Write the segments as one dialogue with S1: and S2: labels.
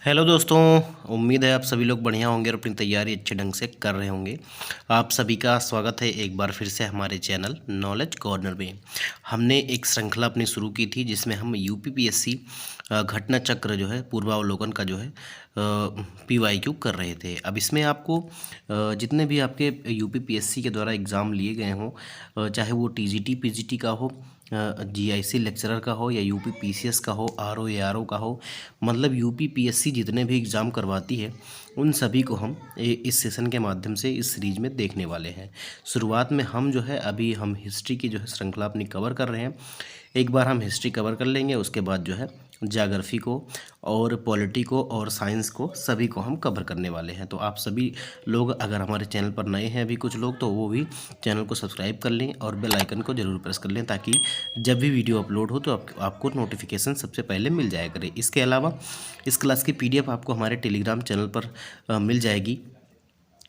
S1: Hello दोस्तों। उम्मीद है आप सभी लोग बढ़िया होंगे और अपनी तैयारी अच्छे ढंग से कर रहे होंगे। आप सभी का स्वागत है एक बार फिर से हमारे चैनल नॉलेज कॉर्नर में। हमने एक श्रृंखला अपनी शुरू की थी जिसमें हम यूपीपीएससी घटना चक्र जो है पूर्वावलोकन का जो है पीवाईक्यू कर रहे थे। अब इसमें आपको जितने भी आपके यूपीपीएससी के द्वारा एग्ज़ाम लिए गए हों, चाहे वो टीजीटी पीजीटी का हो, जीआईसी लेक्चरर का हो या यूपी पीसीएस का हो, आरओ एआरओ का हो, मतलब यूपी पीएससी जितने भी एग्ज़ाम करवाती है उन सभी को हम इस सेशन के माध्यम से इस सीरीज में देखने वाले हैं। शुरुआत में हम जो है अभी हम हिस्ट्री की जो है श्रृंखला अपनी कवर कर रहे हैं। एक बार हम हिस्ट्री कवर कर लेंगे, उसके बाद जो है ज्योग्राफी को और पॉलिटी को और साइंस को सभी को हम कवर करने वाले हैं। तो आप सभी लोग अगर हमारे चैनल पर नए हैं अभी कुछ लोग, तो वो भी चैनल को सब्सक्राइब कर लें और बेल आइकन को ज़रूर प्रेस कर लें ताकि जब भी वीडियो अपलोड हो तो आपको नोटिफिकेशन सबसे पहले मिल जाया करे। इसके अलावा इस क्लास की पीडीएफ आपको हमारे टेलीग्राम चैनल पर मिल जाएगी,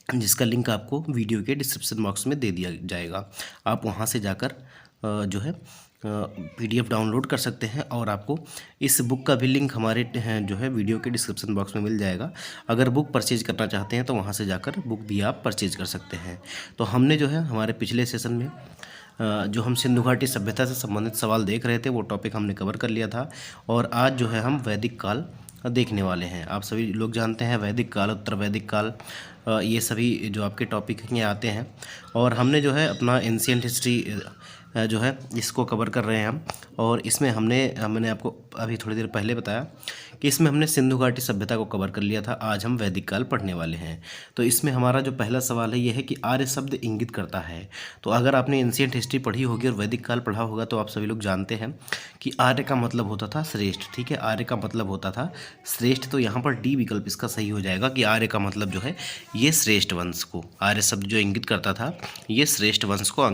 S1: जिसका लिंक आपको वीडियो के डिस्क्रिप्शन बॉक्स में दे दिया जाएगा। आप वहां से जाकर जो है पीडीएफ डाउनलोड कर सकते हैं और आपको इस बुक का भी लिंक हमारे जो है वीडियो के डिस्क्रिप्शन बॉक्स में मिल जाएगा। अगर बुक परचेज करना चाहते हैं तो वहां से जाकर बुक भी आप परचेज कर सकते हैं। तो हमने जो है हमारे पिछले सेशन में जो हम सिंधु घाटी सभ्यता से संबंधित सवाल देख रहे थे वो टॉपिक हमने कवर कर लिया था और आज जो है हम वैदिक काल देखने वाले हैं। आप सभी लोग जानते हैं वैदिक काल, उत्तर वैदिक काल, ये सभी जो आपके टॉपिक हैं आते हैं और हमने जो है अपना एंशिएंट हिस्ट्री जो है इसको कवर कर रहे हैं हम। और इसमें मैंने आपको अभी थोड़ी देर पहले बताया कि इसमें हमने सिंधु घाटी सभ्यता को कवर कर लिया था। आज हम वैदिक काल पढ़ने वाले हैं। तो इसमें हमारा जो पहला सवाल है ये है कि आर्य शब्द इंगित करता है। तो अगर आपने एंशिएंट हिस्ट्री पढ़ी होगी और वैदिक काल पढ़ा होगा तो आप सभी लोग जानते हैं कि आर्य का मतलब होता था श्रेष्ठ। ठीक है, आर्य का मतलब होता था श्रेष्ठ। तो यहाँ पर डी विकल्प इसका सही हो जाएगा कि आर्य का मतलब जो है ये श्रेष्ठ वंश को, आर्य शब्द जो इंगित करता था ये श्रेष्ठ वंश को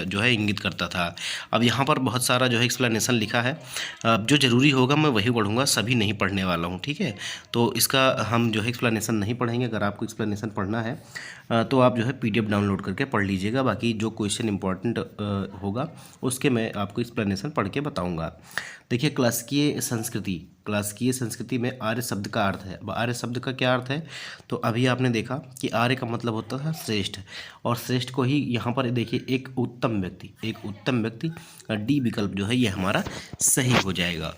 S1: जो है इंगित करता था। अब यहाँ पर बहुत सारा जो है एक्सप्लेनेशन लिखा है, अब जो ज़रूरी होगा मैं वही पढ़ूंगा, सभी नहीं पढ़ने वाला हूँ। ठीक है, तो इसका हम जो है एक्सप्लेनेशन नहीं पढ़ेंगे। अगर आपको एक्सप्लेनेशन पढ़ना है तो आप जो है पीडीएफ डाउनलोड करके पढ़ लीजिएगा। बाकी जो क्वेश्चन इंपॉर्टेंट होगा उसके मैं आपको एक्सप्लेनेशन पढ़ के बताऊँगा। देखिए, क्लासिकीय संस्कृति में आर्य शब्द का अर्थ है। अब आर्य शब्द का क्या अर्थ है, तो अभी आपने देखा कि आर्य का मतलब होता था श्रेष्ठ, और श्रेष्ठ को ही यहाँ पर देखिए एक उत्तम व्यक्ति, डी विकल्प जो है ये हमारा सही हो जाएगा।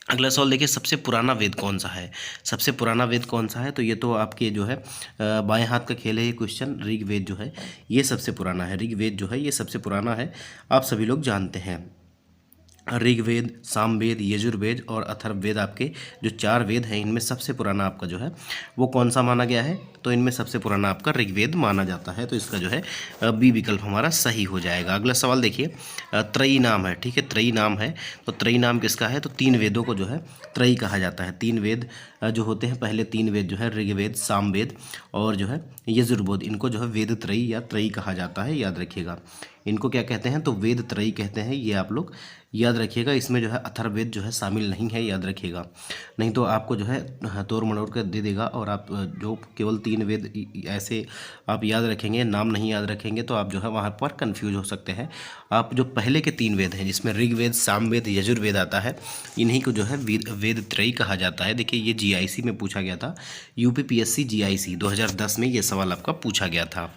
S1: अगला सवाल देखिए, सबसे पुराना वेद कौन सा है। सबसे पुराना वेद कौन सा है, तो ये तो आपके जो है बाएं हाथ का खेल है ये क्वेश्चन। ऋग्वेद जो है ये सबसे पुराना है। ऋग्वेद जो है ये सबसे पुराना है, आप सभी लोग जानते हैं। ऋग्वेद, सामवेद, यजुर्वेद और अथर्ववेद, आपके जो 4 वेद हैं इनमें सबसे पुराना आपका जो है वो कौन सा माना गया है, तो इनमें सबसे पुराना आपका ऋग्वेद माना जाता है। तो इसका जो है बी विकल्प हमारा सही हो जाएगा। अगला सवाल देखिए, त्रयी नाम है। ठीक है, त्रयी नाम है, तो त्रयी नाम किसका है, तो 3 वेदों को जो है त्रयी कहा जाता है। 3 वेद जो होते हैं, पहले 3 वेद जो है ऋग्वेद, सामवेद और जो है यजुर्वेद, इनको जो है वेद त्रयी या त्रयी कहा जाता है। याद रखिएगा इनको क्या कहते हैं, तो वेद त्रयी कहते हैं। ये आप लोग याद रखिएगा। इसमें जो है अथर्ववेद जो है शामिल नहीं है, याद रखिएगा, नहीं तो आपको जो है तोड़ मरोड़ कर दे देगा और आप जो केवल 3 वेद ऐसे आप याद रखेंगे, नाम नहीं याद रखेंगे, तो आप जो है वहाँ पर कंफ्यूज हो सकते हैं। आप जो पहले के 3 वेद हैं जिसमें ऋग्वेद, सामवेद, यजुर्वेद आता है, इन्हीं को जो है वेद त्रयी कहा जाता है। देखिए ये जीआईसी में पूछा गया था, यूपीपीएससी जीआईसी 2010 में ये सवाल आपका पूछा गया था।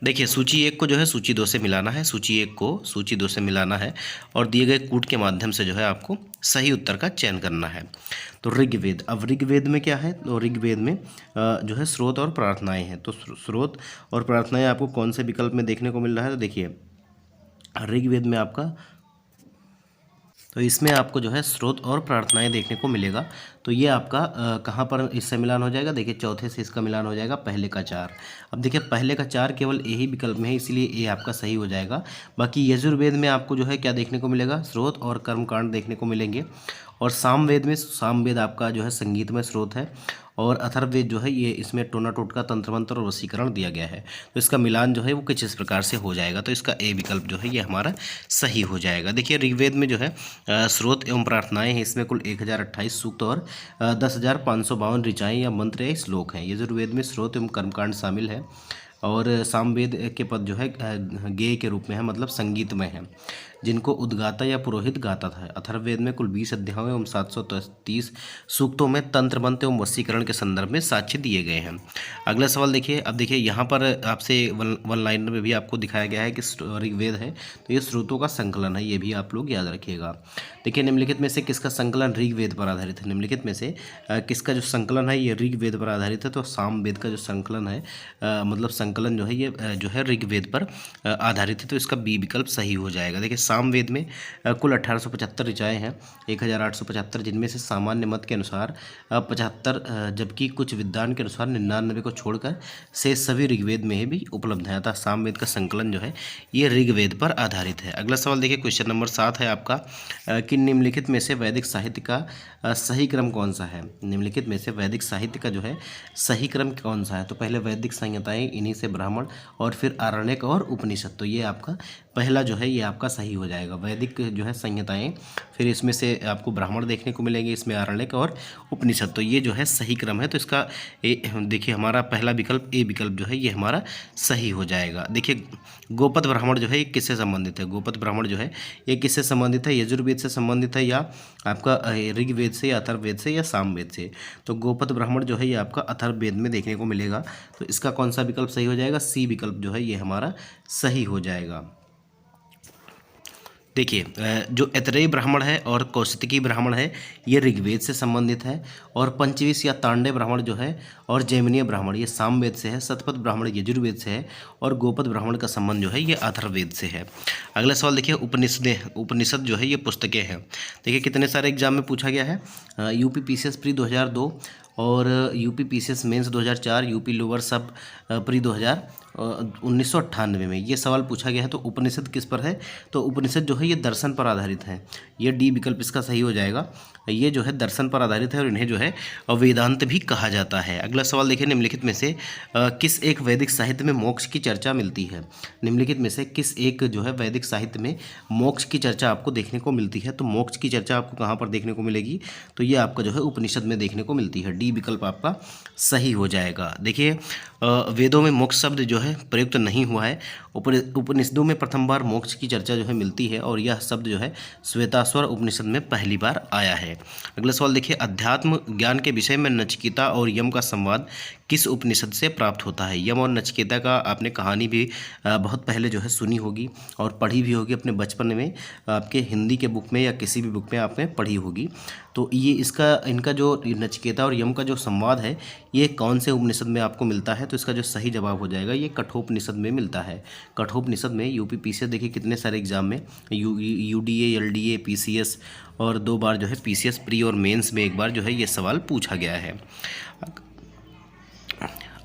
S1: देखिए, सूची 1 को जो है सूची 2 से मिलाना है, सूची 1 को सूची 2 से मिलाना है और दिए गए कूट के माध्यम से जो है आपको सही उत्तर का चयन करना है। तो ऋग्वेद, अब ऋग्वेद में क्या है, तो ऋग्वेद में जो है स्रोत और प्रार्थनाएं हैं। तो स्रोत और प्रार्थनाएं आपको कौन से विकल्प में देखने को मिल रहा है, तो देखिए ऋग्वेद में आपका, तो इसमें आपको जो है स्रोत और प्रार्थनाएं देखने को मिलेगा। तो ये आपका कहाँ पर इससे मिलान हो जाएगा, देखिए चौथे से इसका मिलान हो जाएगा, पहले का 4। अब देखिए पहले का 4 केवल ए ही विकल्प में है, इसलिए ये आपका सही हो जाएगा। बाकी यजुर्वेद में आपको जो है क्या देखने को मिलेगा, स्रोत और कर्मकांड देखने को मिलेंगे। और सामवेद आपका जो है संगीतमय स्रोत है। और अथर्ववेद जो है ये इसमें टोना टोटका, तंत्र मंत्र और वशीकरण दिया गया है। तो इसका मिलान जो है वो कुछ इस प्रकार से हो जाएगा। तो इसका ए विकल्प जो है ये हमारा सही हो जाएगा। देखिए ऋग्वेद में जो है स्रोत एवं प्रार्थनाएं हैं, इसमें कुल 1028 सूक्त और 10,552 ऋचाएँ या मंत्र या श्लोक हैं। यजुर्वेद में स्रोत एवं कर्मकांड शामिल है और सामवेद के पद जो है गेय के रूप में है, मतलब संगीतमय है। जिनको उद्गाता या पुरोहित गाता था। अथर्ववेद में कुल 20 अध्यायों एवं 730 सूक्तों में तंत्र मंत्र एवं वशीकरण के संदर्भ में साक्ष्य दिए गए हैं। अगला सवाल देखिए, अब देखिए यहाँ पर आपसे वन लाइनर में भी आपको दिखाया गया है कि ऋग्वेद है तो ये स्रोतों का संकलन है, ये भी आप लोग याद रखिएगा। देखिए निम्नलिखित में से किसका संकलन ऋग्वेद पर आधारित है? निम्नलिखित में से किसका जो संकलन है ये ऋग्वेद पर आधारित है? तो सामवेद का जो संकलन है मतलब संकलन जो है ये जो है ऋग्वेद पर आधारित है, तो इसका बी विकल्प सही हो जाएगा। देखिए सामवेद में कुल 1875 ऋचाएँ हैं, 1875, जिनमें से सामान्य मत के अनुसार 75, जबकि कुछ विद्वान के अनुसार 99 को छोड़कर से सभी ऋग्वेद में ही भी उपलब्ध है। अतः सामवेद का संकलन जो है ये ऋग्वेद पर आधारित है। अगला सवाल देखिए, क्वेश्चन नंबर 7 है आपका कि निम्नलिखित में से वैदिक साहित्य का सही क्रम कौन सा है? निम्नलिखित में से वैदिक साहित्य का जो है सही क्रम कौन सा है? तो पहले वैदिक संहिताएं, इन्हीं से ब्राह्मण, और फिर आरण्यक और उपनिषद। तो ये आपका पहला जो है ये आपका सही हो जाएगा। वैदिक जो है संहिताएं, फिर इसमें से आपको ब्राह्मण देखने को मिलेंगे, इसमें आरण्यक और उपनिषद। तो ये जो है सही क्रम है, तो इसका देखिए हमारा पहला विकल्प ए विकल्प जो है ये हमारा सही हो जाएगा। देखिए गोपद ब्राह्मण जो है ये किससे संबंधित है? गोपद ब्राह्मण जो है ये किससे संबंधित है? यजुर्वेद से संबंधित है, या आपका ऋग्वेद से, या अथर्ववेद से, या सामवेद से? तो गोपद ब्राह्मण जो है ये आपका अथर्ववेद में देखने को मिलेगा। तो इसका कौन सा विकल्प सही हो जाएगा? सी विकल्प जो है ये हमारा सही हो जाएगा। देखिए जो ऐतरेय ब्राह्मण है और कौशिकी ब्राह्मण है ये ऋग्वेद से संबंधित है, और पंचविश या तांडे ब्राह्मण जो है और जैमिनीय ब्राह्मण ये सामवेद से है, शतपथ ब्राह्मण यजुर्वेद से है, और गोपद ब्राह्मण का संबंध जो है ये अथर्ववेद से है। अगला सवाल देखिए, उपनिषद जो है ये पुस्तकें हैं। देखिए कितने सारे एग्जाम में पूछा गया है, यूपी पीसीएस प्री 2002 और UP PCS mains 2004, UP lower sub pre 1998 में ये सवाल पूछा गया है। तो उपनिषद किस पर है? तो उपनिषद जो है ये दर्शन पर आधारित है, ये डी विकल्प इसका सही हो जाएगा। ये जो है दर्शन पर आधारित है और इन्हें जो है वेदांत भी कहा जाता है। अगला सवाल देखिए, निम्नलिखित में से किस एक वैदिक साहित्य में मोक्ष की चर्चा मिलती है? निम्नलिखित में से किस एक जो है वैदिक साहित्य में मोक्ष की चर्चा आपको देखने को मिलती है? तो मोक्ष की चर्चा आपको कहाँ पर देखने को मिलेगी? तो ये आपका जो है उपनिषद में देखने को मिलती है। डी विकल्प आपका सही हो जाएगा। देखिए वेदों में मोक्ष शब्द जो है प्रयुक्त नहीं हुआ है, उपनिषदों में प्रथम बार मोक्ष की चर्चा जो है मिलती है, और यह शब्द जो है श्वेताश्वर उपनिषद में पहली बार आया है। अगला सवाल देखिए, अध्यात्म ज्ञान के विषय में नचिकेता और यम का संवाद किस उपनिषद से प्राप्त होता है? यम और नचिकेता का आपने कहानी भी बहुत पहले जो है सुनी होगी और पढ़ी भी होगी अपने बचपन में, आपके हिंदी के बुक में या किसी भी बुक में आपने पढ़ी होगी। तो ये इनका जो नचिकेता और यम का जो संवाद है ये कौन से उपनिषद में आपको मिलता है? तो इसका जो सही जवाब हो जाएगा ये कठोपनिषद में मिलता है। कठोपनिषद में यूपी पीसीएस देखिए कितने सारे एग्जाम में यूडीए, एलडीए, पीसीएस और 2 बार जो है पीसीएस प्री और मेंस में 1 बार जो है ये सवाल पूछा गया है।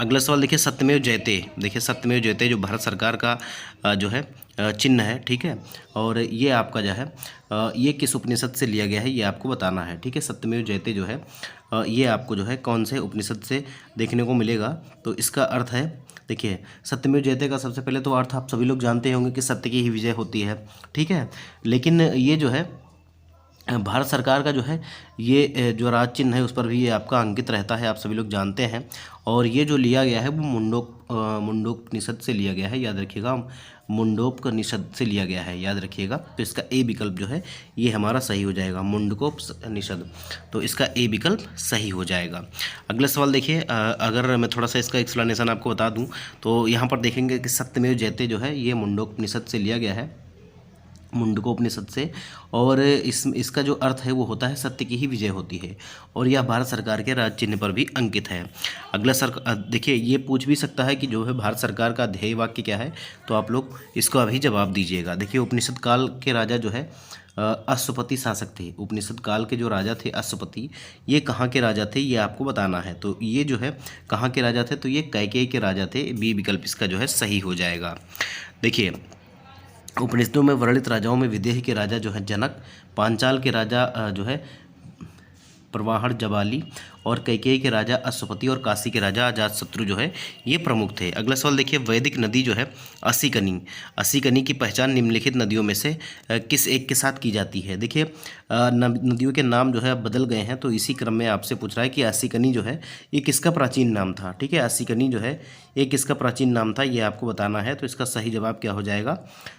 S1: अगला सवाल देखिए, सत्यमेव जयते। देखिए सत्यमेव जयते जो भारत सरकार का जो है चिन्ह है, ठीक है, और ये आपका जो है ये किस उपनिषद से लिया गया है ये आपको बताना है, ठीक है। सत्यमेव जयते जो है ये आपको जो है कौन से उपनिषद से देखने को मिलेगा? तो इसका अर्थ है, देखिए सत्यमेव जयते का सबसे पहले तो अर्थ आप सभी लोग जानते होंगे कि सत्य की ही विजय होती है, ठीक है। लेकिन ये जो है भारत सरकार का जो है ये जो राज चिन्ह है उस पर भी ये आपका अंकित रहता है, आप सभी लोग जानते हैं। और ये जो लिया गया है वो मुंडोपनिषद से लिया गया है, याद रखिएगा, मुंडोपनिषद से लिया गया है, याद रखिएगा। तो इसका ए विकल्प जो है ये हमारा सही हो जाएगा, मुंडकोपनिषद। तो इसका ए विकल्प सही हो जाएगा। अगला सवाल देखिए, अगर मैं थोड़ा सा इसका एक्सप्लेनेशन आपको बता दूं तो यहाँ पर देखेंगे कि सत्यमेव जयते जो है ये मुंडोपनिषद से लिया गया है, मुंडकोपनिषद से, और इसका जो अर्थ है वो होता है सत्य की ही विजय होती है, और यह भारत सरकार के राज चिन्ह पर भी अंकित है। अगला देखिए ये पूछ भी सकता है कि जो है भारत सरकार का ध्येय वाक्य क्या है, तो आप लोग इसको अभी जवाब दीजिएगा। देखिए उपनिषद काल के राजा जो है अश्वपति शासक थे। उपनिषद काल के जो राजा थे अश्वपति, ये कहाँ के राजा थे ये आपको बताना है। तो ये जो है कहाँ के राजा थे? तो ये कैकेयी के राजा थे। बी विकल्प इसका जो है सही हो जाएगा। देखिए उपनिषदों में वर्णित राजाओं में विदेह के राजा जो है जनक, पांचाल के राजा जो है प्रवाहण जबाली, और कैकेयी के राजा अश्वपति और काशी के राजा अजातशत्रु जो है ये प्रमुख थे। अगला सवाल देखिए, वैदिक नदी जो है असीकनी, असीकनी की पहचान निम्नलिखित नदियों में से किस एक के साथ की जाती है। देखिए नदियों के नाम जो है अब बदल गए हैं, तो इसी क्रम में आपसे पूछ रहा है कि असीकनी जो है ये किसका प्राचीन नाम था। ठीक है, असीकनी जो है ये किसका प्राचीन नाम था ये आपको बताना है। तो इसका सही जवाब क्या हो जाएगा,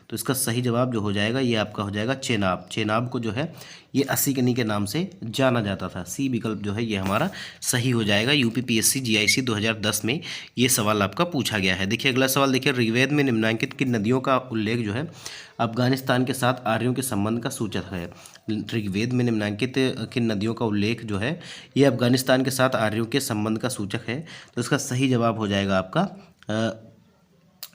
S1: तो इसका सही जवाब जो हो जाएगा ये आपका हो जाएगा चेनाब। चेनाब को जो है ये असीकनी के नाम से जाना जाता था। सी विकल्प जो है ये हमारा सही हो जाएगा। यूपीपीएससी जीआईसी 2010 में ये सवाल आपका पूछा गया है। देखिए अगला सवाल देखिए, ऋग्वेद में निम्नलिखित किन नदियों का उल्लेख जो है अफगानिस्तान के साथ आर्यों के संबंध का सूचक है। ऋग्वेद में निम्नलिखित किन नदियों का उल्लेख जो है ये अफगानिस्तान के साथ आर्यों के संबंध का सूचक है। तो इसका सही जवाब हो जाएगा आपका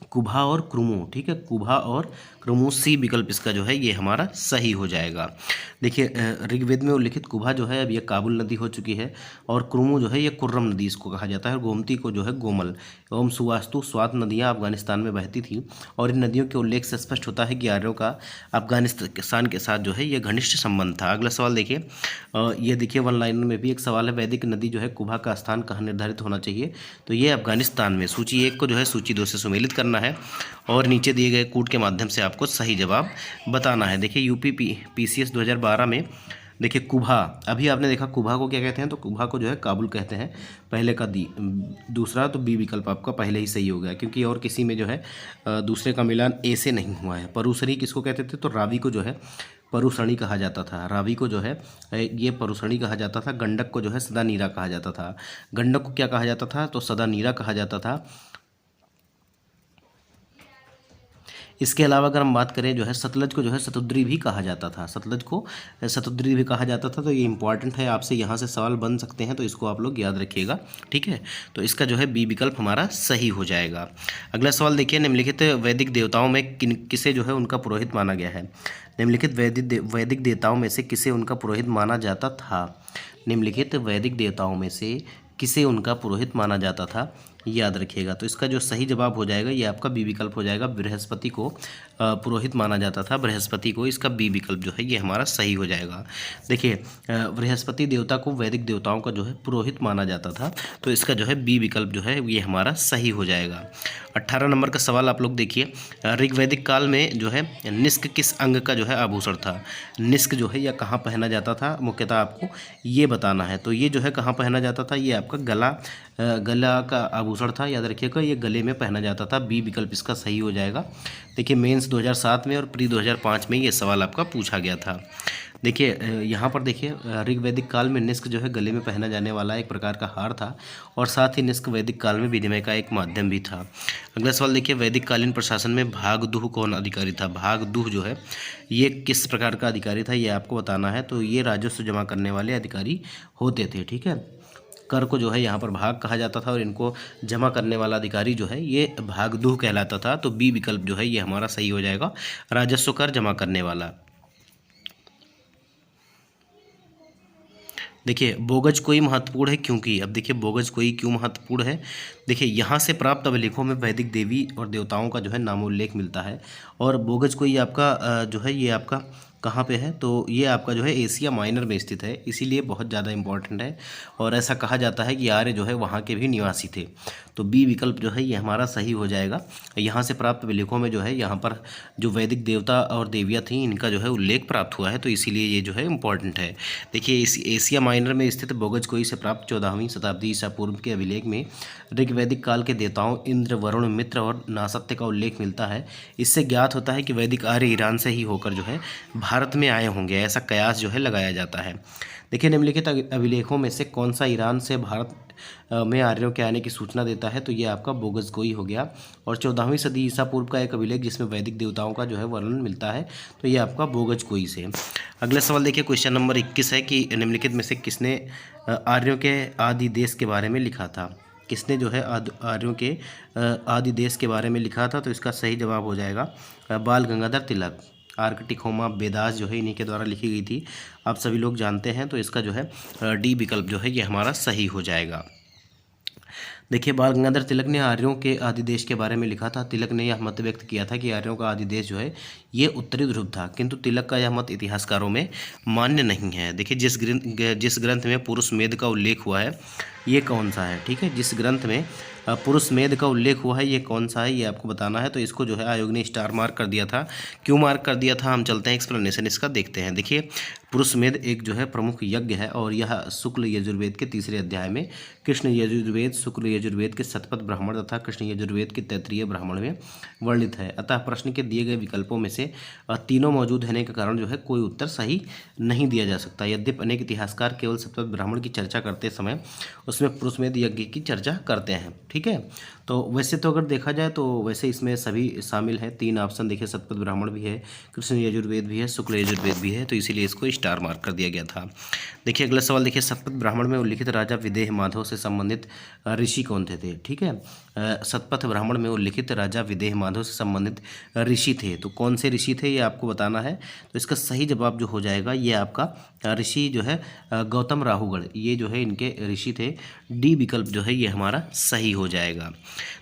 S1: कुभा और क्रुमो। ठीक है, कुभा और क्रुमो, सी विकल्प इसका जो है ये हमारा सही हो जाएगा। देखिए ऋग्वेद में उल्लिखित कुभा जो है अब ये काबुल नदी हो चुकी है, और क्रुमो जो है ये कुर्रम नदी इसको कहा जाता है, और गोमती को जो है गोमल एवं सुवास्तु स्वात नदियाँ अफगानिस्तान में बहती थी। और इन नदियों के उल्लेख से स्पष्ट होता है कि आर्यों का अफगानिस्तान के साथ जो है ये घनिष्ठ संबंध था। अगला सवाल देखिए, ये देखिए वन लाइनर में भी एक सवाल है, वैदिक नदी जो है कुभा का स्थान कहाँ निर्धारित होना चाहिए। तो ये अफगानिस्तान में। सूची 1 को जो है सूची 2 से सुमेलित करना है और नीचे दिए गए कूट के माध्यम से आपको सही जवाब बताना है। देखिए यूपीपीसीएस 2012 में देखिए कुभा, अभी आपने देखा कुभा को क्या कहते हैं, तो कुभा को जो है काबुल कहते हैं पहले का दी, दूसरा तो बी विकल्प आपका पहले ही सही हो गया, क्योंकि और किसी में जो है दूसरे का मिलान ए से नहीं हुआ है। परुसरी किसको कहते थे, तो रावी को जो है परुसणी कहा जाता था। रावी को जो है ये परुसणी कहा जाता था। गंडक को जो है सदा नीरा कहा जाता था। गंडक को क्या कहा जाता था, तो सदा नीरा कहा जाता था। इसके अलावा अगर हम बात करें जो है सतलज को जो है शतुद्री भी कहा जाता था। सतलज को शतुद्री भी कहा जाता था। तो ये इंपॉर्टेंट है, आपसे यहाँ से सवाल बन सकते हैं, तो इसको आप लोग याद रखिएगा। ठीक है, तो इसका जो है बी विकल्प हमारा सही हो जाएगा। अगला सवाल देखिए, निम्नलिखित वैदिक देवताओं में किसे जो है उनका पुरोहित माना गया है। निम्नलिखित वैदिक देवताओं में से किसे उनका पुरोहित माना जाता था। निम्नलिखित वैदिक देवताओं में से किसे उनका पुरोहित माना जाता था, याद रखिएगा। तो इसका जो सही जवाब हो जाएगा ये आपका बी विकल्प हो जाएगा। बृहस्पति को पुरोहित माना जाता था, बृहस्पति को। इसका बी विकल्प जो है ये हमारा सही हो जाएगा। देखिए बृहस्पति देवता को वैदिक देवताओं का जो है पुरोहित माना जाता था, तो इसका जो है बी विकल्प जो है ये हमारा सही हो जाएगा। 18 नंबर का सवाल आप लोग देखिए, ऋग्वैदिक काल में जो है निष्क किस अंग का जो है आभूषण था। निष्क जो है यह कहाँ पहना जाता था, मुख्यतः आपको ये बताना है। तो ये जो है कहाँ पहना जाता था, ये आपका गला का आभूषण था, याद रखिएगा, ये गले में पहना जाता था। बी विकल्प इसका सही हो जाएगा। देखिए मेंस 2007 में और प्री 2005 में ये सवाल आपका पूछा गया था। देखिए यहाँ पर देखिए ऋग्वैदिक काल में निष्क जो है गले में पहना जाने वाला एक प्रकार का हार था, और साथ ही निष्क वैदिक काल में विनिमय का एक माध्यम भी था। अगला सवाल देखिए, वैदिक कालीन प्रशासन में भागदूह कौन अधिकारी था। भागदूह जो है ये किस प्रकार का अधिकारी था, ये आपको बताना है। तो ये राजस्व जमा करने वाले अधिकारी होते थे। ठीक है, कर को जो है यहाँ पर भाग कहा जाता था, और इनको जमा करने वाला अधिकारी जो है ये भागदूह कहलाता था। तो बी विकल्प जो है ये हमारा सही हो जाएगा, राजस्व कर जमा करने वाला। देखिए बोगज कोई महत्वपूर्ण है क्योंकि, अब देखिए बोगज कोई क्यों महत्वपूर्ण है। देखिए यहाँ से प्राप्त अभिलेखों में वैदिक देवी और देवताओं का जो है नामोल्लेख मिलता है, और बोगज कोई आपका जो है ये आपका कहाँ पे है, तो ये आपका जो है एशिया माइनर में स्थित है, इसीलिए बहुत ज़्यादा इंपॉर्टेंट है। और ऐसा कहा जाता है कि आर्य जो है वहाँ के भी निवासी थे। तो बी विकल्प जो है ये हमारा सही हो जाएगा। यहाँ से प्राप्त अभिलेखों में जो है यहाँ पर जो वैदिक देवता और देवियाँ थीं इनका जो है उल्लेख प्राप्त हुआ है, तो इसीलिए ये जो है इम्पॉर्टेंट है। देखिए इस एशिया माइनर में स्थित बोगज कोई से प्राप्त 14वीं शताब्दी ईसा पूर्व के अभिलेख में ऋग्वैदिक काल के देवताओं इंद्र, वरुण, मित्र और नासत्य का उल्लेख मिलता है। इससे ज्ञात होता है कि वैदिक आर्य ईरान से ही होकर जो है भारत में आए होंगे, ऐसा कयास जो है लगाया जाता है। देखिए निम्नलिखित अभिलेखों में से कौन सा ईरान से भारत में आर्यों के आने की सूचना देता है, तो ये आपका बोगज कोई हो गया। और 14वीं सदी ईसा पूर्व का एक अभिलेख जिसमें वैदिक देवताओं का जो है वर्णन मिलता है, तो ये आपका बोगज कोई से। अगला सवाल देखिए, क्वेश्चन नंबर 21 है कि निम्नलिखित में से किसने आर्यों के आदि देश के बारे में लिखा था। किसने जो है आर्यों के आदि देश के बारे में लिखा था, तो इसका सही जवाब हो जाएगा बाल गंगाधर तिलक। आर्कटिक होमा वेदास जो है इन्हीं के द्वारा लिखी गई थी, आप सभी लोग जानते हैं। तो इसका जो है डी विकल्प जो है ये हमारा सही हो जाएगा। देखिए, बाल गंगाधर तिलक ने आर्यों के आदिदेश के बारे में लिखा था। तिलक ने यह मत व्यक्त किया था कि आर्यों का आदिदेश जो है ये उत्तरी ध्रुव था, किंतु तिलक का यह मत इतिहासकारों में मान्य नहीं है। देखिए, जिस ग्रंथ में पुरुष मेध का उल्लेख हुआ है ये कौन सा है, ठीक है। जिस ग्रंथ में पुरुष मेध का उल्लेख हुआ है ये कौन सा है, ये आपको बताना है। तो इसको जो है आयोग ने स्टार मार्क कर दिया था। क्यों मार्क कर दिया था, हम चलते हैं एक्सप्लेनेशन इसका देखते हैं। देखिए, पुरुष मेध एक जो है प्रमुख यज्ञ है और यह शुक्ल यजुर्वेद के तीसरे अध्याय में कृष्ण यजुर्वेद, शुक्ल यजुर्वेद के शतपथ ब्राह्मण तथा कृष्ण यजुर्वेद के तैत्तिरीय ब्राह्मण में वर्णित है। अतः प्रश्न के दिए गए विकल्पों में से तीनों मौजूद होने के कारण जो है कोई उत्तर सही नहीं दिया जा सकता। यद्यपि अनेक इतिहासकार केवल शतपथ ब्राह्मण की चर्चा करते समय उसमें पुरुषमेध यज्ञ की चर्चा करते हैं, ठीक है। तो वैसे तो अगर देखा जाए तो वैसे इसमें सभी शामिल हैं। 3 ऑप्शन देखिए, शतपथ ब्राह्मण भी है, कृष्ण यजुर्वेद भी है, शुक्ल यजुर्वेद भी है, तो इसीलिए इसको स्टार मार्क कर दिया गया था। देखिए, अगला सवाल देखिए, शतपथ ब्राह्मण में उल्लिखित राजा विदेह माधव से संबंधित ऋषि कौन थे, ठीक है। शतपथ ब्राह्मण में उल्लिखित राजा विदेह माधव से संबंधित ऋषि थे, तो कौन से ऋषि थे ये आपको बताना है। तो इसका सही जवाब जो हो जाएगा ये आपका ऋषि जो है गौतम राहुगढ़, ये जो है इनके ऋषि थे। डी विकल्प जो है ये हमारा सही हो जाएगा।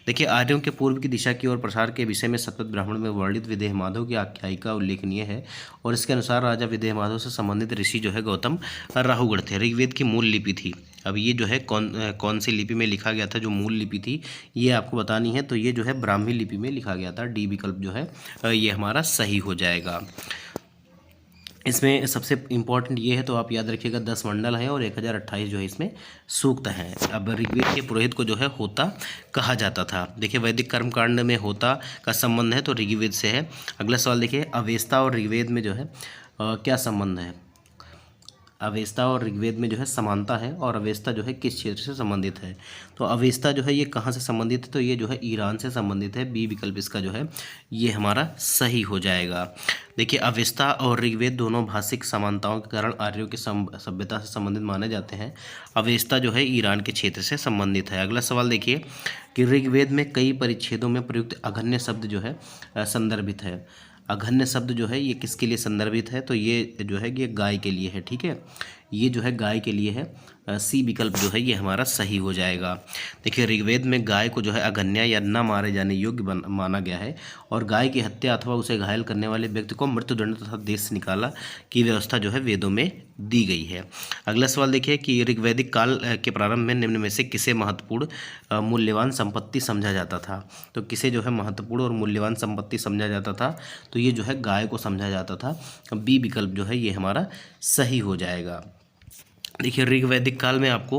S1: देखिए, आर्यों के पूर्व की दिशा की ओर प्रसार के विषय में शतपथ ब्राह्मण में वर्णित विदेह माधव की आख्यायिका उल्लेखनीय है और इसके अनुसार राजा विदेह माधव से संबंधित ऋषि जो है गौतम राहुगढ़ थे। ऋग्वेद की मूल लिपि थी। अब ये जो है कौन सी लिपि में लिखा गया था, जो मूल लिपि थी ये आपको बतानी है। तो ये जो है ब्राह्मी लिपि में लिखा गया था। डी विकल्प जो है ये हमारा सही हो जाएगा। इसमें सबसे इम्पॉर्टेंट ये है, तो आप याद रखिएगा 10 मंडल हैं और 1028 जो है इसमें सूक्त हैं। अब ऋग्वेद के पुरोहित को जो है होता कहा जाता था। देखिए, वैदिक कर्मकांड में होता का संबंध है तो ऋग्वेद से है। अगला सवाल देखिए, अवेस्ता और ऋग्वेद में जो है क्या संबंध है। अवेस्ता और ऋग्वेद में जो है समानता है और अवेस्ता जो है किस क्षेत्र से संबंधित है। तो अवेस्ता जो है ये कहाँ से संबंधित है, तो ये जो है ईरान से संबंधित है। बी विकल्प इसका जो है ये हमारा सही हो जाएगा। देखिए, अवेस्ता और ऋग्वेद दोनों भाषिक समानताओं के कारण आर्यों की सभ्यता से संबंधित माने जाते हैं। अवेस्ता जो है ईरान के क्षेत्र से संबंधित है। अगला सवाल देखिए कि ऋग्वेद में कई परिच्छेदों में प्रयुक्त अघन्य शब्द जो है संदर्भित है। अघन्य शब्द जो है ये किसके लिए संदर्भित है, तो ये जो है ये गाय के लिए है, ठीक है। ये जो है गाय के लिए है। सी विकल्प जो है ये हमारा सही हो जाएगा। देखिए, ऋग्वेद में गाय को जो है अघन्य या न मारे जाने योग्य माना गया है और गाय की हत्या अथवा उसे घायल करने वाले व्यक्ति को मृत्युदंड तथा देश से निकाला की व्यवस्था जो है वेदों में दी गई है। अगला सवाल देखिए कि ऋग्वैदिक काल के प्रारंभ में निम्न में से किसे महत्वपूर्ण मूल्यवान संपत्ति समझा जाता था। तो किसे जो है महत्वपूर्ण और मूल्यवान संपत्ति समझा जाता था, तो ये जो है गाय को समझा जाता था। बी विकल्प जो है ये हमारा सही हो जाएगा। देखिए, ऋग्वैदिक काल में आपको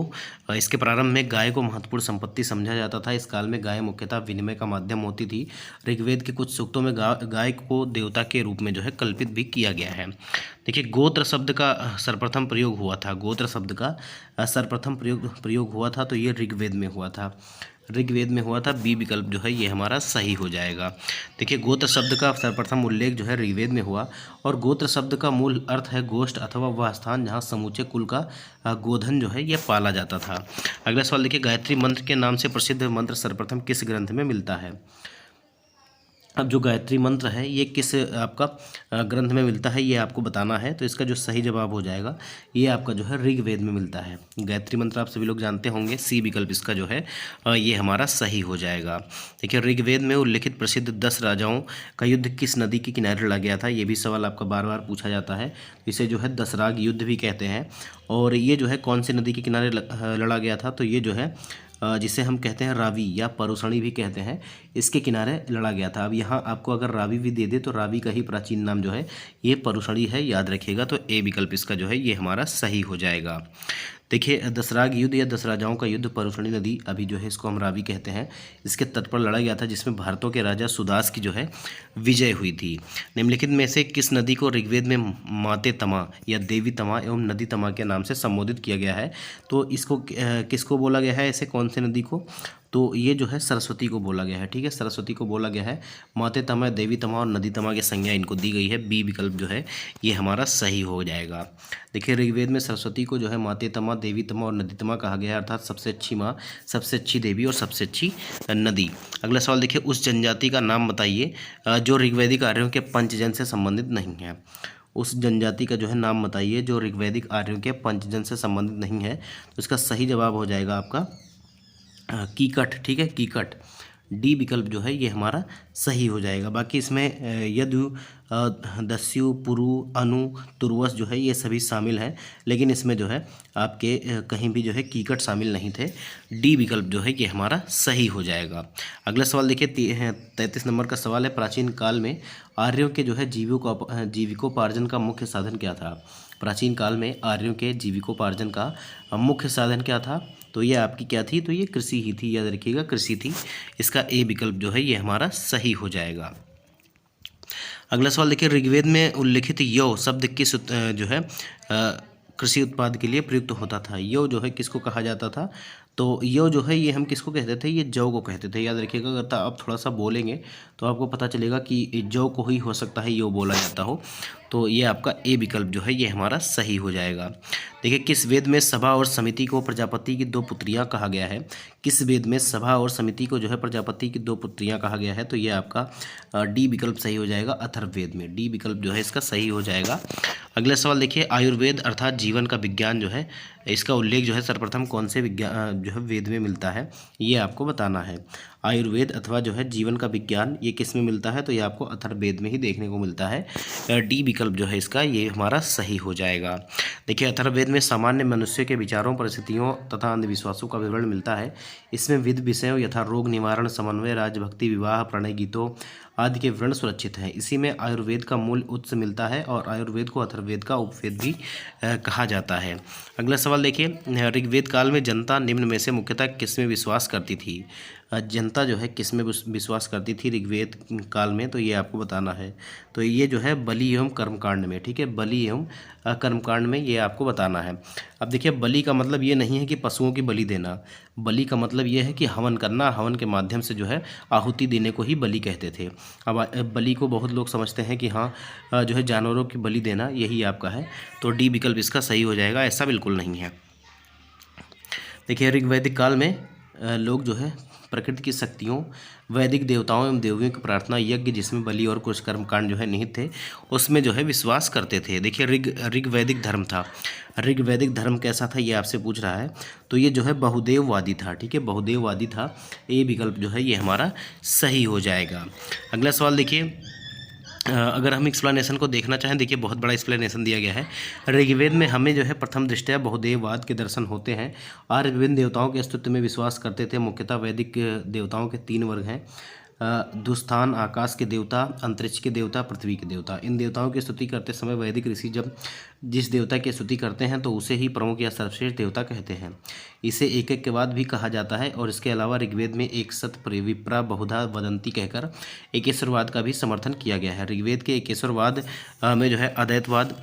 S1: इसके प्रारंभ में गाय को महत्वपूर्ण संपत्ति समझा जाता था। इस काल में गाय मुख्यतः विनिमय का माध्यम होती थी। ऋग्वेद के कुछ सूक्तों में गाय को देवता के रूप में जो है कल्पित भी किया गया है। देखिए, गोत्र शब्द का सर्वप्रथम प्रयोग हुआ था। गोत्र शब्द का सर्वप्रथम प्रयोग हुआ था तो ये ऋग्वेद में हुआ था। ऋग्वेद में हुआ था। बी विकल्प जो है ये हमारा सही हो जाएगा। देखिए, गोत्र शब्द का सर्वप्रथम उल्लेख जो है ऋग्वेद में हुआ और गोत्र शब्द का मूल अर्थ है गोष्ठ अथवा वह स्थान जहाँ समूचे कुल का गोधन जो है यह पाला जाता था। अगला सवाल देखिए, गायत्री मंत्र के नाम से प्रसिद्ध मंत्र सर्वप्रथम किस ग्रंथ में मिलता है। अब जो गायत्री मंत्र है ये किस आपका ग्रंथ में मिलता है ये आपको बताना है। तो इसका जो सही जवाब हो जाएगा ये आपका जो है ऋग्वेद में मिलता है। गायत्री मंत्र आप सभी लोग जानते होंगे। सी विकल्प इसका जो है ये हमारा सही हो जाएगा। देखिए, ऋग्वेद में उल्लिखित प्रसिद्ध 10 राजाओं का युद्ध किस नदी के किनारे लड़ा गया था, ये भी सवाल आपका बार बार पूछा जाता है। इसे जो है दसराग युद्ध भी कहते हैं और ये जो है कौन सी नदी के किनारे लड़ा गया था, तो ये जो है जिसे हम कहते हैं रावी या परुषणी भी कहते हैं, इसके किनारे लड़ा गया था। अब यहाँ आपको अगर रावी भी दे दे तो रावी का ही प्राचीन नाम जो है ये परुषणी है, याद रखिएगा। तो ए विकल्प इसका जो है ये हमारा सही हो जाएगा। देखिए, दसराग युद्ध या दस राजाओं का युद्ध परुषणी नदी अभी जो है इसको हम रावी कहते हैं, इसके तट पर लड़ा गया था जिसमें भारतों के राजा सुदास की जो है विजय हुई थी। निम्नलिखित में से किस नदी को ऋग्वेद में माते तमा या देवी तमा एवं नदी तमा के नाम से संबोधित किया गया है। तो इसको किसको बोला गया है, ऐसे कौन से नदी को, तो ये जो है सरस्वती को बोला गया है। ठीक है, सरस्वती को बोला गया है। माते तमा, देवी तमा और नदी तमा की संज्ञा इनको दी गई है। बी विकल्प जो है ये हमारा सही हो जाएगा। देखिए, ऋग्वेद में सरस्वती को जो है माते तमा, देवी तमा और नदी तमा कहा गया है, अर्थात सबसे अच्छी माँ, सबसे अच्छी देवी और सबसे अच्छी नदी। अगला सवाल देखिए, उस जनजाति का नाम बताइए जो ऋग्वैदिक आर्यों के पंचजन से संबंधित नहीं है। उस जनजाति का जो है नाम बताइए जो ऋग्वैदिक आर्यों के पंचजन से संबंधित नहीं है। तो इसका सही जवाब हो जाएगा आपका कीकट, ठीक है, कीकट। डी विकल्प जो है ये हमारा सही हो जाएगा। बाकी इसमें यदु, दस्यु, पुरु, अनु, तुर्वस जो है ये सभी शामिल हैं, लेकिन इसमें जो है आपके कहीं भी जो है कीकट शामिल नहीं थे। डी विकल्प जो है ये हमारा सही हो जाएगा। अगला सवाल देखिए, 33 नंबर का सवाल है, प्राचीन काल में आर्यों के जो है जीविकोपार्जन का मुख्य साधन क्या था? प्राचीन काल में आर्यों के जीविकोपार्जन का मुख्य साधन क्या था? तो ये आपकी क्या थी? तो ये कृषि ही थी, याद रखिएगा, कृषि थी। इसका ए विकल्प जो है ये हमारा सही हो जाएगा। अगला सवाल देखिए, ऋग्वेद में उल्लिखित यौ शब्द किस जो है कृषि उत्पाद के लिए प्रयुक्त होता था? यौ जो है किसको कहा जाता था? तो यौ जो है ये हम किसको कहते थे? ये जौ को कहते थे, याद रखिएगा। अगर आप थोड़ा सा बोलेंगे तो आपको पता चलेगा कि जौ को ही हो सकता है यौ बोला जाता हो। तो ये आपका ए विकल्प जो है ये हमारा सही हो जाएगा। देखिए, किस वेद में सभा और समिति को प्रजापति की दो पुत्रियां कहा गया है? किस वेद में सभा और समिति को जो है प्रजापति की दो पुत्रियां कहा गया है? तो ये आपका डी विकल्प सही हो जाएगा, अथर्ववेद में। डी विकल्प जो है इसका सही हो जाएगा। अगला सवाल देखिए, आयुर्वेद अर्थात जीवन का विज्ञान जो है, इसका उल्लेख जो है सर्वप्रथम कौन से विज्ञान जो है वेद में मिलता है? ये आपको बताना है। आयुर्वेद अथवा जो है जीवन का विज्ञान ये किस में मिलता है? तो ये आपको अथर्ववेद में ही देखने को मिलता है। डी विकल्प जो है इसका ये हमारा सही हो जाएगा। देखिए, अथर्ववेद में सामान्य मनुष्य के विचारों, परिस्थितियों तथा अंधविश्वासों का विवरण मिलता है। इसमें विविध विषयों यथा रोग निवारण, समन्वय, राजभक्ति, विवाह, प्रणय गीतों आदि के विवरण सुरक्षित हैं। इसी में आयुर्वेद का मूल उत्स मिलता है और आयुर्वेद को अथर्ववेद का उपवेद भी कहा जाता है। अगला सवाल देखिए, ऋग्वेद काल में जनता निम्न में से मुख्यतः किसमें विश्वास करती थी? जनता जो है किसमें विश्वास करती थी ऋग्वेद काल में? तो ये आपको बताना है। तो ये जो है बलि एवं कर्मकांड में, ठीक है, बलि एवं कर्मकांड में ये आपको बताना है। अब देखिए, बलि का मतलब ये नहीं है कि पशुओं की बलि देना। बलि का मतलब ये है कि हवन करना, हवन के माध्यम से जो है आहुति देने को ही बलि कहते थे। अब बलि को बहुत लोग समझते हैं कि हाँ जो है जानवरों की बलि देना यही आपका है। तो डी विकल्प इसका सही हो जाएगा, ऐसा बिल्कुल नहीं है। देखिए, ऋग्वैदिक काल में लोग जो है प्रकृति की शक्तियों, वैदिक देवताओं एवं देवियों की प्रार्थना, यज्ञ जिसमें बलि और कुछ कर्मकांड जो है निहित थे, उसमें जो है विश्वास करते थे। देखिए, ऋग्वैदिक धर्म था। ऋग्वैदिक धर्म कैसा था ये आपसे पूछ रहा है। तो ये जो है बहुदेववादी था, ठीक है, बहुदेववादी था। ए विकल्प जो है ये हमारा सही हो जाएगा। अगला सवाल देखिए, अगर हम एक्सप्लेनेशन को देखना चाहें, देखिए बहुत बड़ा एक्सप्लेनेशन दिया गया है। ऋग्वेद में हमें जो है प्रथम दृष्टया बहुदेववाद के दर्शन होते हैं। आर्य विभिन्न देवताओं के अस्तित्व में विश्वास करते थे। मुख्यतः वैदिक देवताओं के 3 वर्ग हैं, दुस्थान आकाश के देवता, अंतरिक्ष के देवता, पृथ्वी के देवता। इन देवताओं की स्तुति करते समय वैदिक ऋषि जब जिस देवता की स्तुति करते हैं तो उसे ही प्रमुख या सर्वश्रेष्ठ देवता कहते हैं। इसे एक एक के बाद भी कहा जाता है। और इसके अलावा ऋग्वेद में एक सत विप्रा बहुधा वदंती कहकर एकेश्वरवाद का भी समर्थन किया गया है। ऋग्वेद के एकेश्वरवाद में जो है अद्वैतवाद,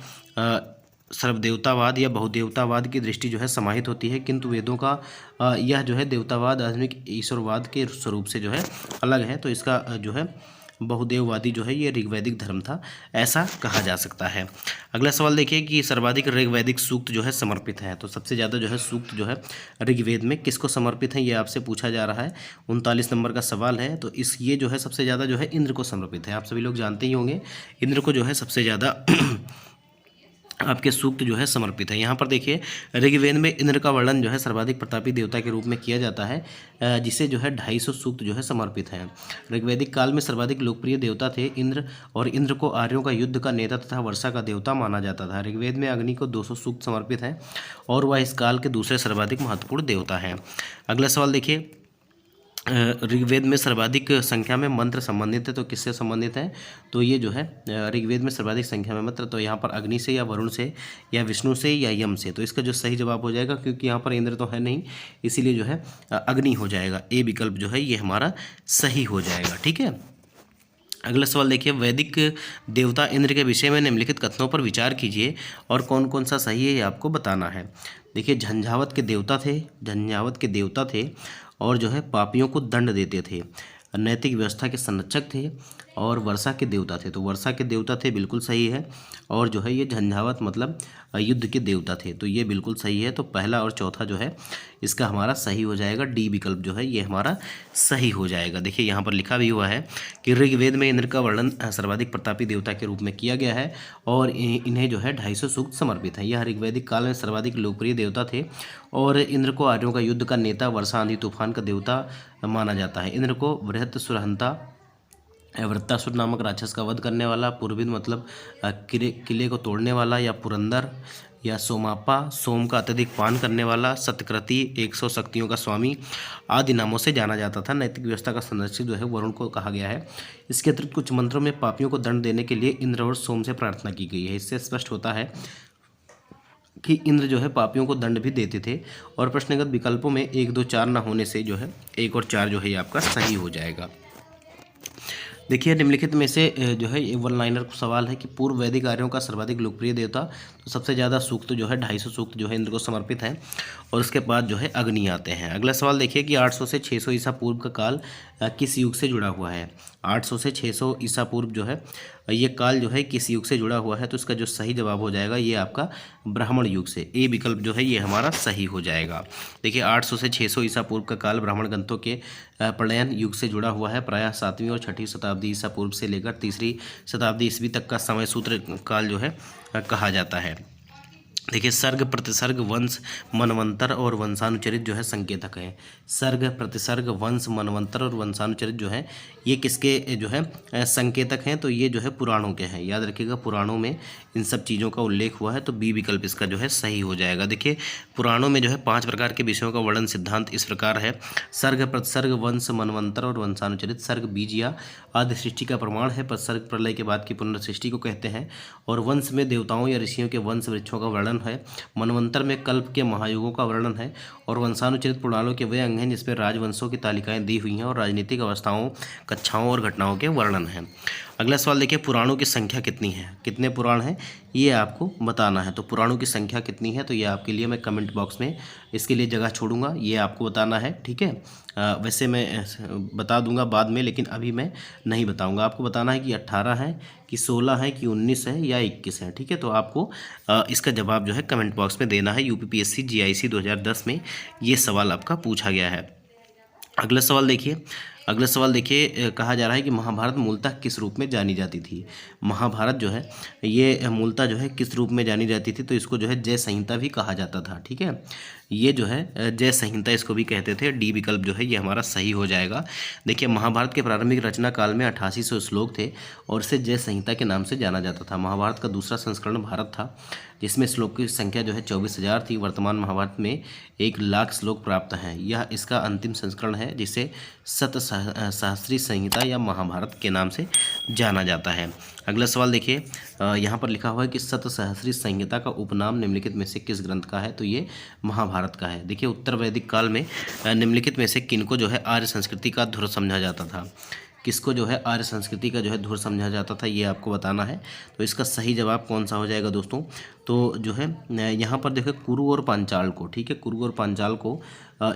S1: सर्वदेवतावाद या बहुदेवतावाद की दृष्टि जो है समाहित होती है, किंतु वेदों का यह जो है देवतावाद आधुनिक ईश्वरवाद के स्वरूप से जो है अलग है। तो इसका जो है बहुदेववादी जो है ये ऋग्वैदिक धर्म था, ऐसा कहा जा सकता है। अगला सवाल देखिए कि सर्वाधिक ऋग्वैदिक सूक्त जो है समर्पित है। तो सबसे ज़्यादा जो है सूक्त जो है ऋग्वेद में किसको समर्पित है ये आपसे पूछा जा रहा है। 39 नंबर का सवाल है। तो ये जो है सबसे ज़्यादा जो है इंद्र को समर्पित है। आप सभी लोग जानते ही होंगे इंद्र को जो है सबसे ज़्यादा आपके सूक्त जो है समर्पित है। यहाँ पर देखिए, ऋग्वेद में इंद्र का वर्णन जो है सर्वाधिक प्रतापी देवता के रूप में किया जाता है, जिसे जो है 250 सूक्त जो है समर्पित हैं। ऋग्वैदिक काल में सर्वाधिक लोकप्रिय देवता थे इंद्र, और इंद्र को आर्यों का युद्ध का नेता तथा वर्षा का देवता माना जाता था। ऋग्वेद में अग्नि को 200 सूक्त समर्पित हैं और वह इस काल के दूसरे सर्वाधिक महत्वपूर्ण देवता हैं। अगला सवाल देखिए, ऋग्वेद में सर्वाधिक संख्या में मंत्र संबंधित है, तो किससे संबंधित है? तो ये जो है ऋग्वेद में सर्वाधिक संख्या में मंत्र, तो यहाँ पर अग्नि से या वरुण से या विष्णु से या यम से। तो इसका जो सही जवाब हो जाएगा, क्योंकि यहाँ पर इंद्र तो है नहीं, इसीलिए जो है अग्नि हो जाएगा। ए विकल्प जो है ये हमारा सही हो जाएगा, ठीक है। अगला सवाल देखिए, वैदिक देवता इंद्र के विषय में निम्नलिखित कथनों पर विचार कीजिए और कौन कौन सा सही है ये आपको बताना है। देखिए, झंझावत के देवता थे और जो है पापियों को दंड देते थे, नैतिक व्यवस्था के संरक्षक थे और वर्षा के देवता थे। तो वर्षा के देवता थे, बिल्कुल सही है। और जो है ये झंझावत मतलब युद्ध के देवता थे, तो ये बिल्कुल सही है। तो पहला और चौथा जो है इसका हमारा सही हो जाएगा डी विकल्प जो है ये हमारा सही हो जाएगा। देखिए यहाँ पर लिखा भी हुआ है कि ऋग्वेद में इंद्र का वर्णन सर्वाधिक प्रतापी देवता के रूप में किया गया है और इन्हें जो है 250 सूक्त समर्पित है। यह ऋग्वैदिक काल में सर्वाधिक लोकप्रिय देवता थे और इंद्र को आर्यों का युद्ध का नेता, वर्षा, आंधी, तूफान का देवता माना जाता है। इंद्र को बृहत सुरहंता, वृत्तासुर नामक राक्षस का वध करने वाला, पुरविद मतलब किले को तोड़ने वाला, या पुरंदर या सोमापा, सोम का अत्यधिक पान करने वाला, सतकृति, 100 शक्तियों का स्वामी आदि नामों से जाना जाता था। नैतिक व्यवस्था का संरक्षक जो है वरुण को कहा गया है। इसके अतिरिक्त कुछ मंत्रों में पापियों को दंड देने के लिए इंद्र और सोम से प्रार्थना की गई है। इससे स्पष्ट होता है कि इंद्र जो है पापियों को दंड भी देते थे। और प्रश्नगत विकल्पों में 1, 2, 4 न होने से जो है 1 और 4 जो है ये आपका सही हो जाएगा। देखिए निम्नलिखित में से जो है ये वन लाइनर सवाल है कि पूर्व वैदिक आर्यों का सर्वाधिक लोकप्रिय देवता, तो सबसे ज़्यादा सूक्त जो है 250 सूक्त जो है इंद्र को समर्पित हैं और उसके बाद जो है अग्नि आते हैं। अगला सवाल देखिए कि 800 से 600 ईसा पूर्व का काल किस युग से जुड़ा हुआ है। 800 से 600 ईसा पूर्व जो है ये काल जो है किस युग से जुड़ा हुआ है, तो इसका जो सही जवाब हो जाएगा ये आपका ब्राह्मण युग से। ए विकल्प जो है ये हमारा सही हो जाएगा। देखिए 800 से 600 ईसा पूर्व का काल ब्राह्मण ग्रंथों के प्रलयन युग से जुड़ा हुआ है। प्रायः 7वीं और 6वीं शताब्दी ईसा पूर्व से लेकर 3री शताब्दी ईस्वी तक का समय सूत्र काल जो है कहा जाता है। देखिए सर्ग, प्रतिसर्ग, वंश, मनवंतर और वंशानुचरित जो है संकेतक हैं। सर्ग, प्रतिसर्ग, वंश, मनवंतर और वंशानुचरित जो है ये किसके जो है संकेतक हैं, तो ये जो है पुराणों के हैं। याद रखिएगा पुराणों में इन सब चीज़ों का उल्लेख हुआ है, तो बी विकल्प इसका जो है सही हो जाएगा। देखिए पुराणों में जो है 5 प्रकार के विषयों का वर्णन सिद्धांत इस प्रकार है। सर्ग, प्रतिसर्ग, वंश, मनवंतर और वंशानुचरित। सर्ग बीज या आदि सृष्टि का प्रमाण है। प्रतिसर्ग प्रलय के बाद की पुनर्सृष्टि को कहते हैं और वंश में देवताओं या ऋषियों के वंश वृक्षों का वर्णन है। मनवंतर में कल्प के महायुगों का वर्णन है और वंशानुचरित पुराणों के वे अंग हैं जिसमें राजवंशों की तालिकाएं दी हुई हैं और राजनीतिक अवस्थाओं, कक्षाओं और घटनाओं के वर्णन हैं। अगला सवाल देखिए पुराणों की संख्या कितनी है, कितने पुराण हैं ये आपको बताना है। तो पुराणों की संख्या कितनी है, तो ये आपके लिए मैं कमेंट बॉक्स में इसके लिए जगह छोड़ूंगा, ये आपको बताना है। ठीक है, वैसे मैं बता दूंगा बाद में, लेकिन अभी मैं नहीं बताऊंगा। आपको बताना है कि 18 है कि 16 है कि 19 है या 21 है। ठीक है, तो आपको इसका जवाब जो है कमेंट बॉक्स में देना है। यूपीपीएससी जीआईसी 2010 में ये सवाल आपका पूछा गया है। अगला सवाल देखिए कहा जा रहा है कि महाभारत मूलतः किस रूप में जानी जाती थी। महाभारत जो है ये मूलतः जो है किस रूप में जानी जाती थी, तो इसको जो है जय संहिता भी कहा जाता था। ठीक है, ये जो है जय संहिता इसको भी कहते थे। डी विकल्प जो है ये हमारा सही हो जाएगा। देखिए महाभारत के प्रारंभिक रचना काल में 8800 श्लोक थे और इसे जय संहिता के नाम से जाना जाता था। महाभारत का दूसरा संस्करण भारत था जिसमें श्लोक की संख्या जो है 24,000 थी। वर्तमान महाभारत में 1,00,000 श्लोक प्राप्त हैं। यह इसका अंतिम संस्करण है जिसे सत सहस्त्री संहिता या महाभारत के नाम से जाना जाता है। अगला सवाल देखिए यहाँ पर लिखा हुआ है कि सत सहस्त्री संहिता का उपनाम निम्नलिखित में से किस ग्रंथ का है, तो ये महाभारत का है। देखिए उत्तर वैदिक काल में निम्नलिखित में से किनको जो है आर्य संस्कृति का धुर समझा जाता था, किसको जो है आर्य संस्कृति का जो है धुर समझा जाता था, ये आपको बताना है। तो इसका सही जवाब कौन सा हो जाएगा दोस्तों, तो जो है यहाँ पर देखो कुरु और पांचाल को। ठीक है, कुरु और पांचाल को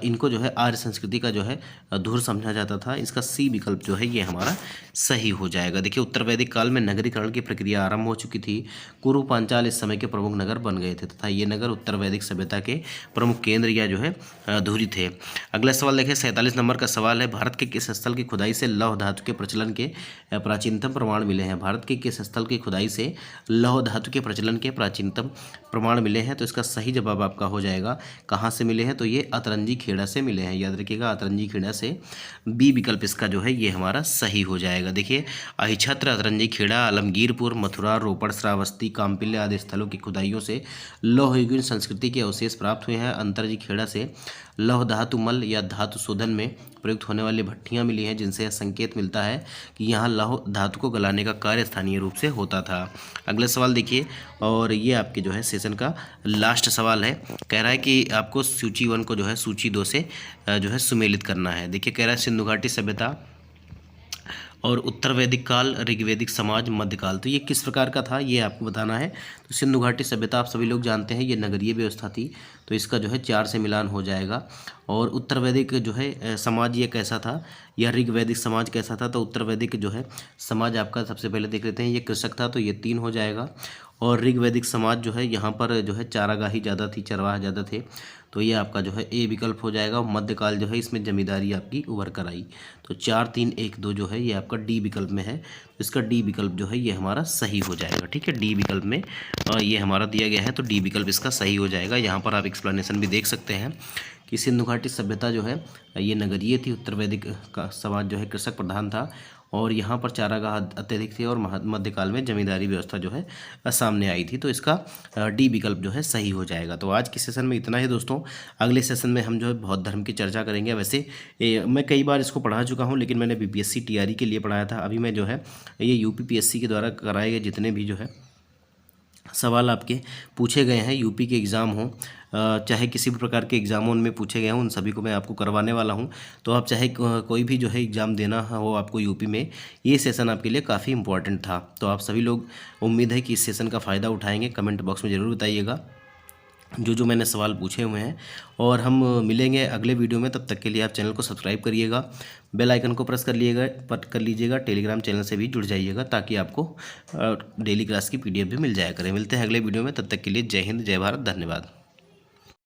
S1: इनको जो है आर्य संस्कृति का जो है धुर समझा जाता था। इसका सी विकल्प जो है ये हमारा सही हो जाएगा। देखिए उत्तर वैदिक काल में नगरीकरण की प्रक्रिया आरंभ हो चुकी थी। कुरु पांचाल इस समय के प्रमुख नगर बन गए थे तथा ये नगर उत्तर वैदिक सभ्यता के प्रमुख केंद्र या जो है धुरी थे। अगला सवाल देखिए 47 नंबर का सवाल है, भारत के किस स्थल की खुदाई से लौह धातु के प्रचलन के प्राचीनतम प्रमाण मिले हैं। भारत के किस स्थल की खुदाई से लौह धातु के प्रचलन के प्राचीनतम प्रमाण मिले हैं, तो इसका सही जवाब आपका हो जाएगा कहाँ से मिले हैं, तो ये अतरंजी खेड़ा से मिले हैं। याद रखिएगा अतरंजी खेड़ा से। बी विकल्प इसका जो है ये हमारा सही हो जाएगा। देखिए अहिछत्र, अतरंजी खेड़ा, आलमगीरपुर, मथुरा, रोपड़, श्रावस्ती, काम्पिल्य आदि स्थलों की खुदाइयों से लौह युगीन संस्कृति के अवशेष प्राप्त हुए हैं। अंतरजी खेड़ा से लौह धातु मल या धातु शोधन में प्रयुक्त होने वाली भट्टियां मिली हैं जिनसे यह संकेत मिलता है कि यहाँ लौह धातु को गलाने का कार्य स्थानीय रूप से होता था। अगला सवाल देखिए, और ये आपके जो है सेशन का लास्ट सवाल है। कह रहा है कि आपको सूची 1 को जो है सूची 2 से जो है सुमेलित करना है। देखिए कह रहा है सिंधु घाटी सभ्यता और उत्तर वैदिक काल, ऋग्वैदिक समाज, मध्यकाल, तो ये किस प्रकार का था ये आपको बताना है। तो सिंधु घाटी सभ्यता आप सभी लोग जानते हैं ये नगरीय व्यवस्था थी, तो इसका जो है 4 से मिलान हो जाएगा। और उत्तर वैदिक जो है समाज ये कैसा था, या ऋग वैदिक समाज कैसा था। तो उत्तर वैदिक जो है समाज आपका सबसे पहले देख लेते हैं, ये कृषक था तो ये 3 हो जाएगा। और ऋग वैदिक समाज जो है यहाँ पर जो है चारागाही ज़्यादा थी, चरवाह ज़्यादा थे, तो ये आपका जो है ए विकल्प हो जाएगा। और मध्यकाल जो है इसमें जमींदारी आपकी उभर कर आई, तो 4 3 1 2 जो है ये आपका डी विकल्प में है। तो इसका डी विकल्प जो है ये हमारा सही हो जाएगा। ठीक है, डी विकल्प में ये हमारा दिया गया है, तो डी विकल्प इसका सही हो जाएगा। यहाँ पर आप एक्सप्लेनेशन भी देख सकते हैं कि सिंधु घाटी सभ्यता जो है ये नगरीय थी, उत्तर वैदिक का समाज जो है कृषक प्रधान था, और यहाँ पर चारागाह अत्यधिक थे, और मध्यकाल में जमींदारी व्यवस्था जो है सामने आई थी। तो इसका डी विकल्प जो है सही हो जाएगा। तो आज के सेशन में इतना ही दोस्तों। अगले सेशन में हम जो है बौद्ध धर्म की चर्चा करेंगे। वैसे मैं कई बार इसको पढ़ा चुका हूँ, लेकिन मैंने बीपीएससी टीआरई के लिए पढ़ाया था। अभी मैं जो है ये यूपीपीएससी के द्वारा कराए गए जितने भी जो है सवाल आपके पूछे गए हैं, यूपी के एग्ज़ाम हो चाहे किसी भी प्रकार के एग्ज़ामों उनमें पूछे गए हों, उन सभी को मैं आपको करवाने वाला हूं। तो आप चाहे कोई भी जो है एग्ज़ाम देना हो आपको यूपी में, ये सेशन आपके लिए काफ़ी इंपॉर्टेंट था। तो आप सभी लोग उम्मीद है कि इस सेशन का फ़ायदा उठाएंगे। कमेंट बॉक्स में ज़रूर बताइएगा जो मैंने सवाल पूछे हुए हैं। और हम मिलेंगे अगले वीडियो में, तब तक के लिए आप चैनल को सब्सक्राइब करिएगा, बेल आइकन को प्रेस कर लीजिएगा, टेलीग्राम चैनल से भी जुड़ जाइएगा, ताकि आपको डेली क्लास की पीडीएफ भी मिल जाया करे। मिलते हैं अगले वीडियो में, तब तक के लिए जय हिंद, जय भारत, धन्यवाद।